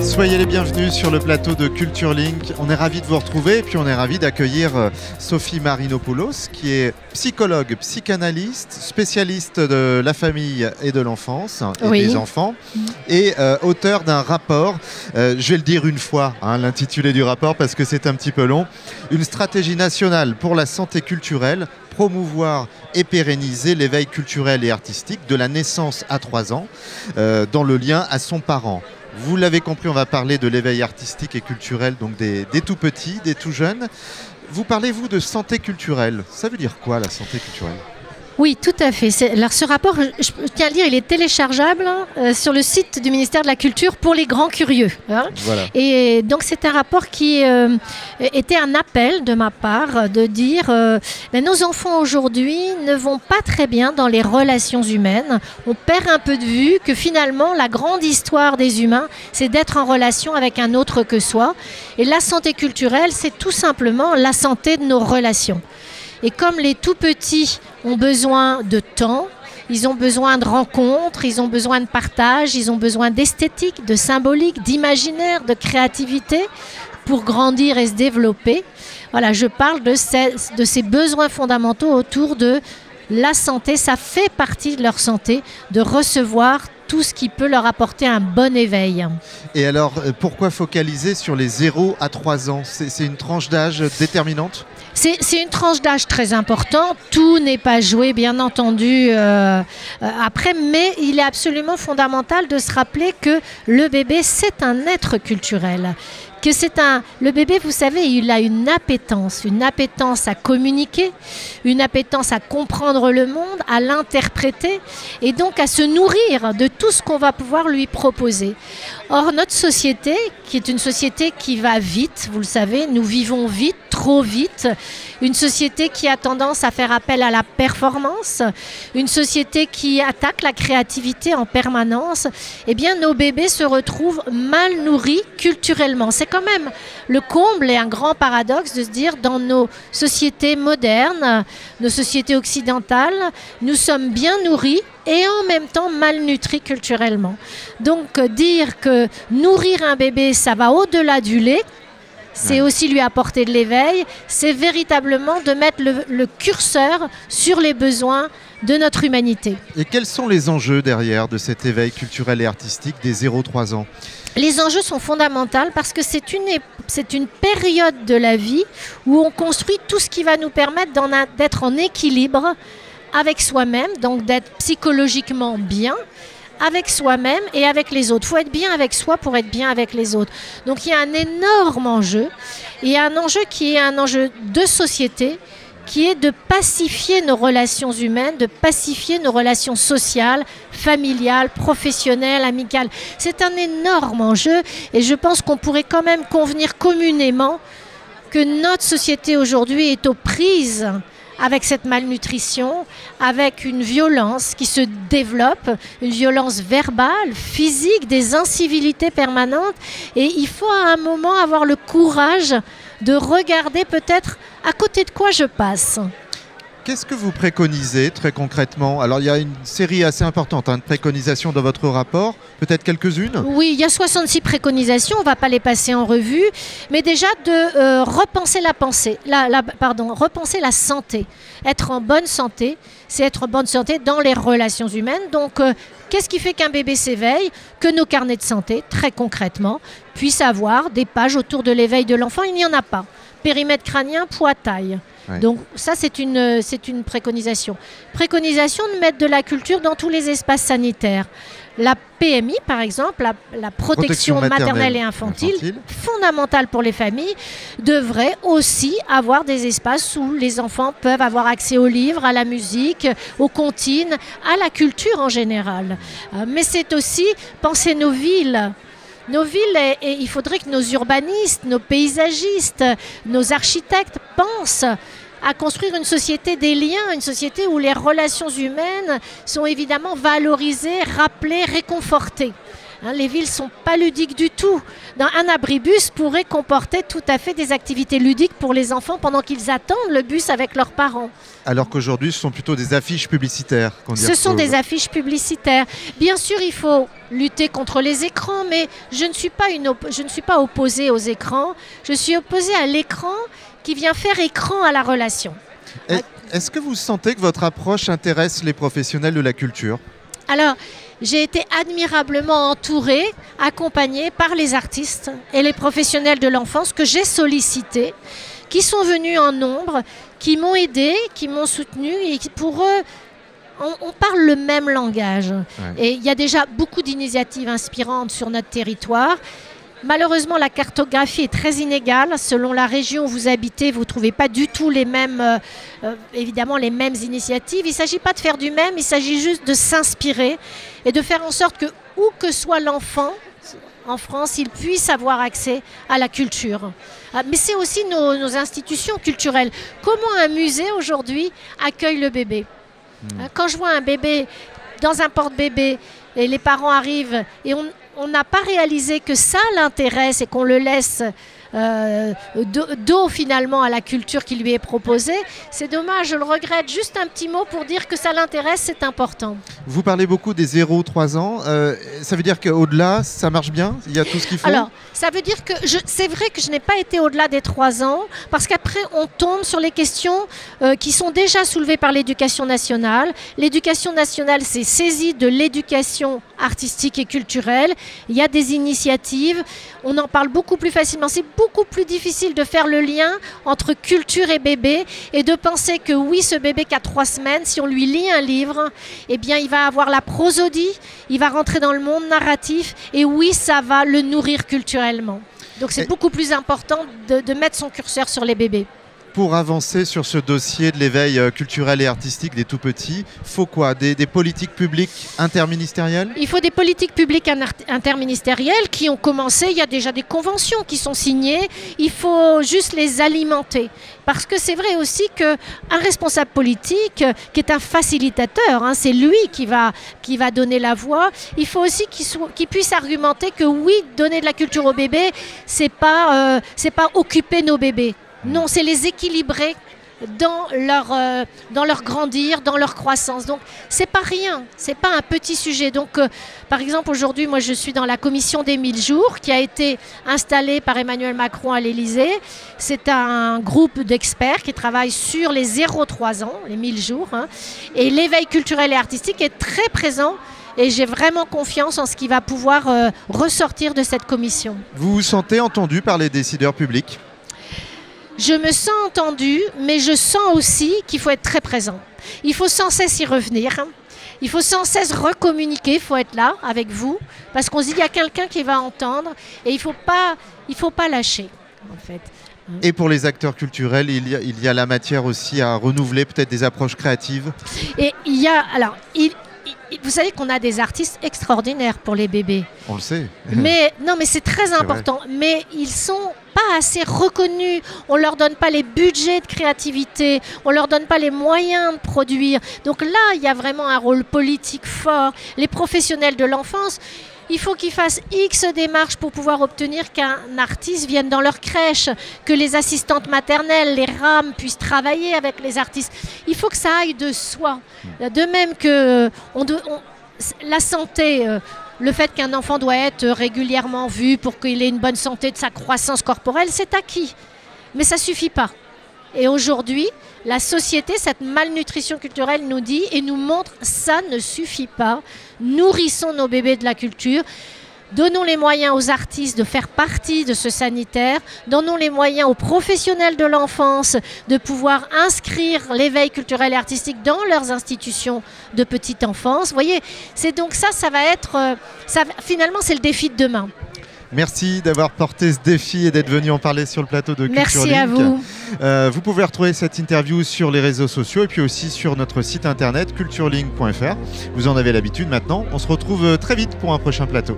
Soyez les bienvenus sur le plateau de Culture Link. On est ravis de vous retrouver et puis on est ravis d'accueillir Sophie Marinopoulos qui est psychologue, psychanalyste, spécialiste de la famille et de l'enfance et des enfants et auteur d'un rapport, je vais le dire une fois, l'intitulé du rapport parce que c'est un petit peu long, une stratégie nationale pour la santé culturelle, promouvoir et pérenniser l'éveil culturel et artistique de la naissance à 3 ans dans le lien à son parent. Vous l'avez compris, on va parler de l'éveil artistique et culturel, donc des tout petits, des tout jeunes. Vous parlez, vous, de santé culturelle. Ça veut dire quoi, la santé culturelle ? Oui, tout à fait. Alors, ce rapport, je tiens à le dire, il est téléchargeable sur le site du ministère de la Culture pour les grands curieux. Voilà. Et donc, c'est un rapport qui était un appel de ma part de dire nos enfants aujourd'hui ne vont pas très bien dans les relations humaines. On perd un peu de vue que finalement, la grande histoire des humains, c'est d'être en relation avec un autre que soi. Et la santé culturelle, c'est tout simplement la santé de nos relations. Et comme les tout petits ont besoin de temps, ils ont besoin de rencontres, ils ont besoin de partage, ils ont besoin d'esthétique, de symbolique, d'imaginaire, de créativité pour grandir et se développer. Voilà, je parle de ces besoins fondamentaux autour de la santé. Ça fait partie de leur santé de recevoir tout ce qui peut leur apporter un bon éveil. Et alors, pourquoi focaliser sur les 0 à 3 ans ? C'est une tranche d'âge déterminante ? C'est une tranche d'âge très importante. Tout n'est pas joué, bien entendu, après, mais il est absolument fondamental de se rappeler que le bébé, c'est un être culturel. Le bébé, vous savez, il a une appétence à communiquer, une appétence à comprendre le monde, à l'interpréter et donc à se nourrir de tout ce qu'on va pouvoir lui proposer. Or, notre société, qui est une société qui va vite, vous le savez, nous vivons vite, trop vite, une société qui a tendance à faire appel à la performance, une société qui attaque la créativité en permanence, eh bien nos bébés se retrouvent mal nourris culturellement. C'est quand même le comble et un grand paradoxe de se dire dans nos sociétés modernes, nos sociétés occidentales, nous sommes bien nourris et en même temps malnutris culturellement. Donc dire que nourrir un bébé, ça va au-delà du lait, c'est aussi lui apporter de l'éveil, c'est véritablement de mettre le curseur sur les besoins de notre humanité. Et quels sont les enjeux derrière de cet éveil culturel et artistique des 0-3 ans ? Les enjeux sont fondamentaux parce que c'est une période de la vie où on construit tout ce qui va nous permettre d'être en équilibre avec soi-même, donc d'être psychologiquement bien avec soi-même et avec les autres. Il faut être bien avec soi pour être bien avec les autres. Donc il y a un énorme enjeu, et un enjeu qui est un enjeu de société, qui est de pacifier nos relations humaines, de pacifier nos relations sociales, familiales, professionnelles, amicales. C'est un énorme enjeu, et je pense qu'on pourrait quand même convenir communément que notre société aujourd'hui est aux prises avec cette malnutrition, avec une violence qui se développe, une violence verbale, physique, des incivilités permanentes. Et il faut à un moment avoir le courage de regarder peut-être à côté de quoi je passe. Qu'est-ce que vous préconisez très concrètement ? Alors il y a une série assez importante de préconisations dans votre rapport, peut-être quelques-unes ? Oui, il y a 66 préconisations, on ne va pas les passer en revue, mais déjà de repenser repenser la santé. Être en bonne santé, c'est être en bonne santé dans les relations humaines. Donc qu'est-ce qui fait qu'un bébé s'éveille ? Que nos carnets de santé, très concrètement, puissent avoir des pages autour de l'éveil de l'enfant. Il n'y en a pas. Périmètre crânien, poids, taille. Ouais. Donc ça, c'est une préconisation. Préconisation de mettre de la culture dans tous les espaces sanitaires. La PMI, par exemple, la protection maternelle et infantile, fondamentale pour les familles, devrait aussi avoir des espaces où les enfants peuvent avoir accès aux livres, à la musique, aux comptines, à la culture en général. Mais c'est aussi penser nos villes. Nos villes, et il faudrait que nos urbanistes, nos paysagistes, nos architectes pensent à construire une société des liens, une société où les relations humaines sont évidemment valorisées, rappelées, réconfortées. Hein, les villes ne sont pas ludiques du tout. Un abribus pourrait comporter tout à fait des activités ludiques pour les enfants pendant qu'ils attendent le bus avec leurs parents. Alors qu'aujourd'hui, ce sont plutôt des affiches publicitaires qu'on y retrouve. Ce sont des affiches publicitaires. Bien sûr, il faut lutter contre les écrans, mais je ne suis pas opposée aux écrans. Je suis opposée à l'écran qui vient faire écran à la relation. Est-ce que vous sentez que votre approche intéresse les professionnels de la culture ? Alors, j'ai été admirablement entourée, accompagnée par les artistes et les professionnels de l'enfance que j'ai sollicités, qui sont venus en nombre, qui m'ont aidée, qui m'ont soutenue et qui, pour eux, on parle le même langage. Ouais. Et il y a déjà beaucoup d'initiatives inspirantes sur notre territoire. Malheureusement, la cartographie est très inégale. Selon la région où vous habitez, vous ne trouvez pas du tout les mêmes, évidemment, les mêmes initiatives. Il ne s'agit pas de faire du même, il s'agit juste de s'inspirer et de faire en sorte que, où que soit l'enfant, en France, il puisse avoir accès à la culture. Mais c'est aussi nos institutions culturelles. Comment un musée, aujourd'hui, accueille le bébé ? Quand je vois un bébé dans un porte-bébé et les parents arrivent et on n'a pas réalisé que ça l'intéresse et qu'on le laisse dos finalement à la culture qui lui est proposée, c'est dommage, je le regrette. Juste un petit mot pour dire que ça l'intéresse, c'est important. Vous parlez beaucoup des 0-3 ans, ça veut dire qu'au-delà, ça marche bien ? Il y a tout ce qu'il faut ? Alors, ça veut dire que c'est vrai que je n'ai pas été au-delà des 3 ans, parce qu'après on tombe sur les questions qui sont déjà soulevées par l'éducation nationale. L'éducation nationale s'est saisie de l'éducation artistique et culturelle. Il y a des initiatives, on en parle beaucoup plus facilement. C'est beaucoup plus difficile de faire le lien entre culture et bébé et de penser que oui, ce bébé qui a 3 semaines, si on lui lit un livre, eh bien il va avoir la prosodie, il va rentrer dans le monde narratif et oui, ça va le nourrir culturellement. Donc c'est beaucoup plus important de mettre son curseur sur les bébés. Pour avancer sur ce dossier de l'éveil culturel et artistique des tout-petits, faut quoi ? Des politiques publiques interministérielles ? Il faut des politiques publiques interministérielles qui ont commencé. Il y a déjà des conventions qui sont signées. Il faut juste les alimenter. Parce que c'est vrai aussi qu'un responsable politique, qui est un facilitateur, hein, c'est lui qui va donner la voix. Il faut aussi qu'il puisse argumenter que oui, donner de la culture aux bébés, c'est pas occuper nos bébés. Non, c'est les équilibrer dans leur grandir, dans leur croissance. Donc, c'est pas rien, c'est pas un petit sujet. Donc, par exemple, aujourd'hui, moi, je suis dans la commission des 1000 jours qui a été installée par Emmanuel Macron à l'Élysée. C'est un groupe d'experts qui travaille sur les 0-3 ans, les 1000 jours. Hein. Et l'éveil culturel et artistique est très présent. Et j'ai vraiment confiance en ce qui va pouvoir ressortir de cette commission. Vous vous sentez entendu par les décideurs publics ? Je me sens entendue, mais je sens aussi qu'il faut être très présent. Il faut sans cesse y revenir. Il faut sans cesse recommuniquer, il faut être là avec vous, parce qu'on se dit qu'il y a quelqu'un qui va entendre et il faut pas lâcher, en fait. Et pour les acteurs culturels, il y a la matière aussi à renouveler peut-être des approches créatives. Et vous savez qu'on a des artistes extraordinaires pour les bébés. On le sait. Mais c'est très important. Mais ils sont pas assez reconnus. On leur donne pas les budgets de créativité. On leur donne pas les moyens de produire. Donc là, il y a vraiment un rôle politique fort. Les professionnels de l'enfance, il faut qu'ils fassent X démarches pour pouvoir obtenir qu'un artiste vienne dans leur crèche, que les assistantes maternelles, les RAM puissent travailler avec les artistes. Il faut que ça aille de soi. De même que la santé, le fait qu'un enfant doit être régulièrement vu pour qu'il ait une bonne santé de sa croissance corporelle, c'est acquis. Mais ça ne suffit pas. Et aujourd'hui, la société, cette malnutrition culturelle nous dit et nous montre ça ne suffit pas. Nourrissons nos bébés de la culture. Donnons les moyens aux artistes de faire partie de ce sanitaire. Donnons les moyens aux professionnels de l'enfance de pouvoir inscrire l'éveil culturel et artistique dans leurs institutions de petite enfance. Vous voyez, c'est donc ça va être... finalement, c'est le défi de demain. Merci d'avoir porté ce défi et d'être venu en parler sur le plateau de Culture Link. Merci à vous. Vous pouvez retrouver cette interview sur les réseaux sociaux et puis aussi sur notre site internet culturelink.fr. Vous en avez l'habitude maintenant. On se retrouve très vite pour un prochain plateau.